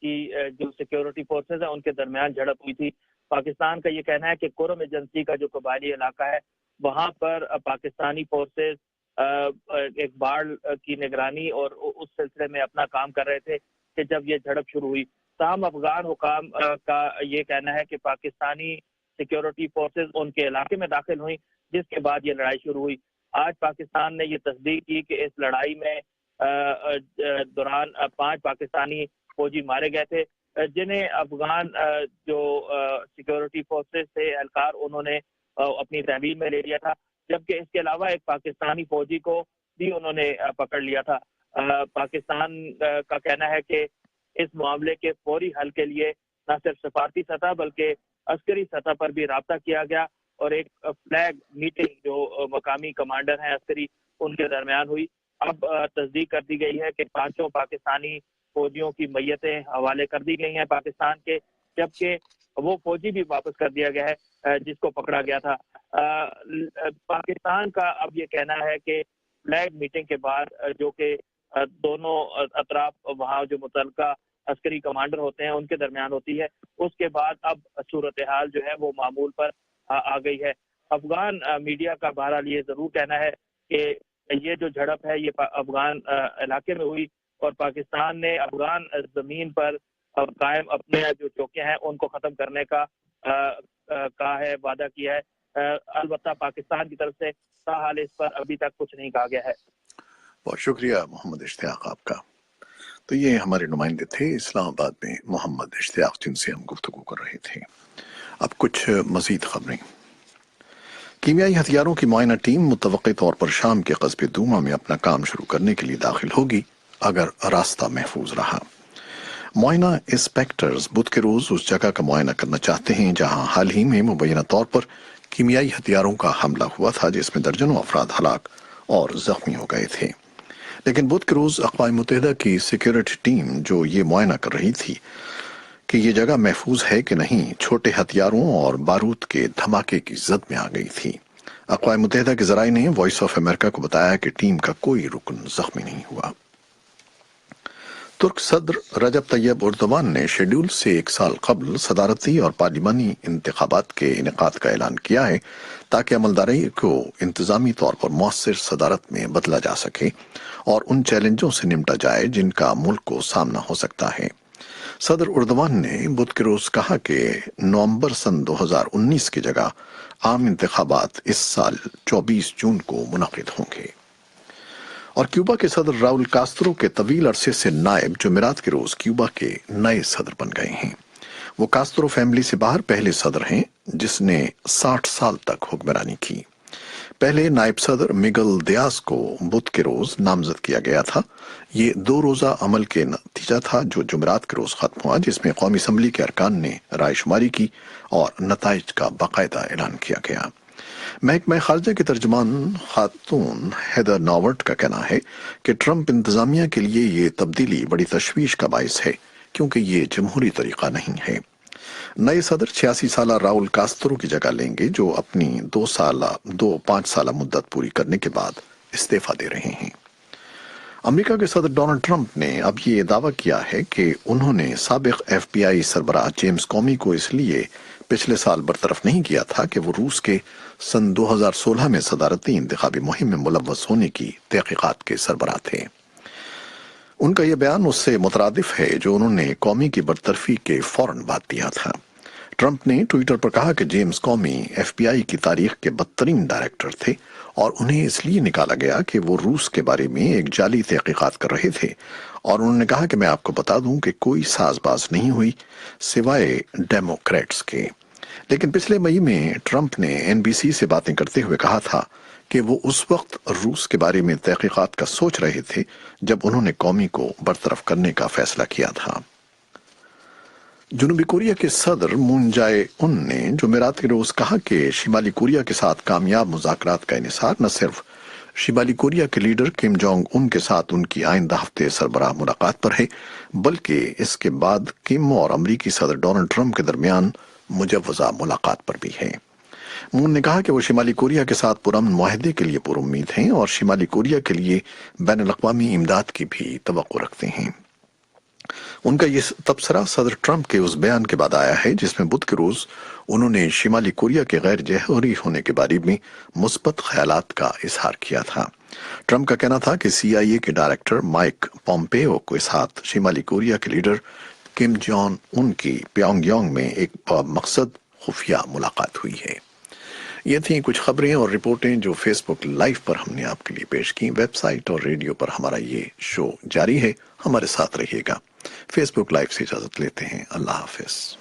کی جو security forces ہیں ان کے درمیان جھڑپ ہوئی تھی. پاکستان کا یہ کہنا ہے کہ قرم ایجنسی کا جو قبائلی علاقہ ہے وہاں پر پاکستانی فورسز ایک باڑ کی نگرانی اور اس سلسلے میں اپنا کام کر رہے تھے کہ جب یہ جھڑپ شروع ہوئی. تاہم افغان حکام کا یہ کہنا ہے کہ پاکستانی سیکیورٹی فورسز ان کے علاقے میں داخل ہوئیں جس کے بعد یہ لڑائی شروع ہوئی. آج پاکستان نے یہ تصدیق کی کہ اس لڑائی میں دوران 5 پاکستانی فوجی مارے گئے تھے جنہیں افغان جو سیکیورٹی فورسز تھے اہلکار انہوں نے اپنی تحویل میں لے لیا تھا، جبکہ اس کے علاوہ ایک پاکستانی فوجی کو بھی انہوں نے پکڑ لیا تھا. پاکستان کا کہنا ہے کہ اس معاملے کے فوری حل کے لیے نہ صرف سفارتی سطح بلکہ عسکری سطح پر بھی رابطہ کیا گیا اور ایک فلیگ میٹنگ جو مقامی کمانڈر ہیں عسکری ان کے درمیان ہوئی. اب تصدیق کر دی گئی ہے کہ 5 پاکستانی فوجیوں کی میتیں حوالے کر دی گئی ہیں پاکستان کے، جبکہ وہ فوجی بھی واپس کر دیا گیا ہے جس کو پکڑا گیا تھا. پاکستان کا اب یہ کہنا ہے کہ فلیگ میٹنگ کے بعد جو کہ دونوں اطراف وہاں جو متعلقہ عسکری کمانڈر ہوتے ہیں ان کے درمیان ہوتی ہے، اس کے بعد اب صورتحال جو ہے وہ معمول پر آ گئی ہے. افغان میڈیا کا بہرحال یہ ضرور کہنا ہے کہ یہ جو جھڑپ ہے یہ افغان علاقے میں ہوئی اور پاکستان نے افغان زمین پر قائم اپنے جو چوکیاں ہیں ان کو ختم کرنے کا کہا ہے، وعدہ کیا ہے. البتہ پاکستان کی طرف سے تاحال اس پر ابھی تک کچھ نہیں کہا گیا ہے. بہت شکریہ محمد اشتیاق آپ کا. تو یہ ہمارے نمائندے تھے اسلام آباد میں محمد اشتیاق جن سے ہم گفتگو کر رہے تھے. اب کچھ مزید خبریں. کیمیائی ہتھیاروں کی معائنہ ٹیم متوقع طور پر شام کے قصبے دوما میں اپنا کام شروع کرنے کے لیے داخل ہوگی اگر راستہ محفوظ رہا. معائنہ انسپیکٹرز بدھ کے روز اس جگہ کا معائنہ کرنا چاہتے ہیں جہاں حال ہی میں مبینہ طور پر کیمیائی ہتھیاروں کا حملہ ہوا تھا جس میں درجنوں افراد ہلاک اور زخمی ہو گئے تھے. لیکن بدھ کے روز اقوام متحدہ کی سیکیورٹی ٹیم جو یہ معائنہ کر رہی تھی کہ یہ جگہ محفوظ ہے کہ نہیں، چھوٹے ہتھیاروں اور بارود کے دھماکے کی زد میں آ گئی تھی. اقوام متحدہ کے ذرائع نے وائس آف امریکہ کو بتایا کہ ٹیم کا کوئی رکن زخمی نہیں ہوا. ترک صدر رجب طیب اردوان نے شیڈول سے 1 سال قبل صدارتی اور پارلیمانی انتخابات کے انعقاد کا اعلان کیا ہے تاکہ عملداری کو انتظامی طور پر مؤثر صدارت میں بدلا جا سکے اور ان چیلنجوں سے نمٹا جائے جن کا ملک کو سامنا ہو سکتا ہے. صدر اردوان نے بدھ کے روز کہا کہ نومبر سن 2019 کی جگہ عام انتخابات اس سال 24 جون کو منعقد ہوں گے. اور کیوبا کے صدر راؤل کاسترو کے طویل عرصے سے نائب جمعرات کے روز کیوبا کے نئے صدر بن گئے ہیں. وہ کاسترو فیملی سے باہر پہلے صدر ہیں جس نے 60 سال تک حکمرانی کی. پہلے نائب صدر میگل دیاز کو بدھ کے روز نامزد کیا گیا تھا. یہ 2 روزہ عمل کے نتیجہ تھا جو جمعرات کے روز ختم ہوا جس میں قومی اسمبلی کے ارکان نے رائے شماری کی اور نتائج کا باقاعدہ اعلان کیا گیا. محکمہ خارجہ کے ترجمان خاتون ہیدر ناورٹ کا کہنا ہے کہ ٹرمپ انتظامیہ کے لیے یہ تبدیلی بڑی تشویش کا باعث ہے کیونکہ یہ جمہوری طریقہ نہیں ہے. نئے صدر 86 سالہ راؤل کاسترو کی جگہ لیں گے جو اپنی 5 سالہ مدت پوری کرنے کے بعد استعفیٰ دے رہے ہیں. امریکہ کے صدر ڈونلڈ ٹرمپ نے اب یہ دعویٰ کیا ہے کہ انہوں نے سابق FBI سربراہ جیمز کومی کو اس لیے پچھلے سال برطرف نہیں کیا تھا کہ وہ روس کے سن 2016 میں صدارتی انتخابی مہم میں ملوث ہونے کی تحقیقات کے سربراہ تھے. ان کا یہ بیان اس سے مترادف ہے جو انہوں نے کومی کی برطرفی کے فوراً بعد دیا تھا. ٹرمپ نے ٹویٹر پر کہا کہ جیمز کومی FBI کی تاریخ کے بدترین ڈائریکٹر تھے اور انہیں اس لیے نکالا گیا کہ وہ روس کے بارے میں ایک جعلی تحقیقات کر رہے تھے. اور انہوں نے کہا کہ میں آپ کو بتا دوں کہ کوئی ساز باز نہیں ہوئی سوائے ڈیموکریٹس کے. لیکن پچھلے مئی میں ٹرمپ نے NBC سے باتیں کرتے ہوئے کہا تھا کہ وہ اس وقت روس کے بارے میں تحقیقات کا سوچ رہے تھے جب انہوں نے کومی کو برطرف کرنے کا فیصلہ کیا تھا. جنوبی کوریا کے صدر مون جائے ان نے جمعرات کے روز کہا کہ شمالی کوریا کے ساتھ کامیاب مذاکرات کا انحصار نہ صرف شمالی کوریا کے لیڈر کم جونگ ان کے ساتھ ان کی آئندہ ہفتے سربراہ ملاقات پر ہے بلکہ اس کے بعد کم اور امریکی صدر ڈونلڈ ٹرمپ کے درمیان مجوزہ ملاقات پر بھی ہے. مون نے کہا کہ وہ شمالی کوریا کے ساتھ پرامن معاہدے کے لیے پر امید ہیں اور شمالی کوریا کے لیے بین الاقوامی امداد کی بھی توقع رکھتے ہیں. ان کا یہ تبصرہ صدر ٹرمپ کے اس بیان کے بعد آیا ہے جس میں بدھ کے روز انہوں نے شمالی کوریا کے غیر جوہری ہونے کے بارے میں مثبت خیالات کا اظہار کیا تھا۔ ٹرمپ کا کہنا تھا کہ CIA کے ڈائریکٹر مائک پومپیو کے ساتھ شمالی کوریا کے لیڈر کم جونگ ان کی پیونگ یانگ میں ایک مقصد خفیہ ملاقات ہوئی ہے۔ یہ تھیں کچھ خبریں اور رپورٹیں جو فیس بک لائیو پر ہم نے آپ کے لیے پیش کی۔ ویب سائٹ اور ریڈیو پر ہمارا یہ شو جاری ہے، ہمارے ساتھ رہیے گا۔ فیس بک لائیو سے اجازت لیتے ہیں، اللہ حافظ۔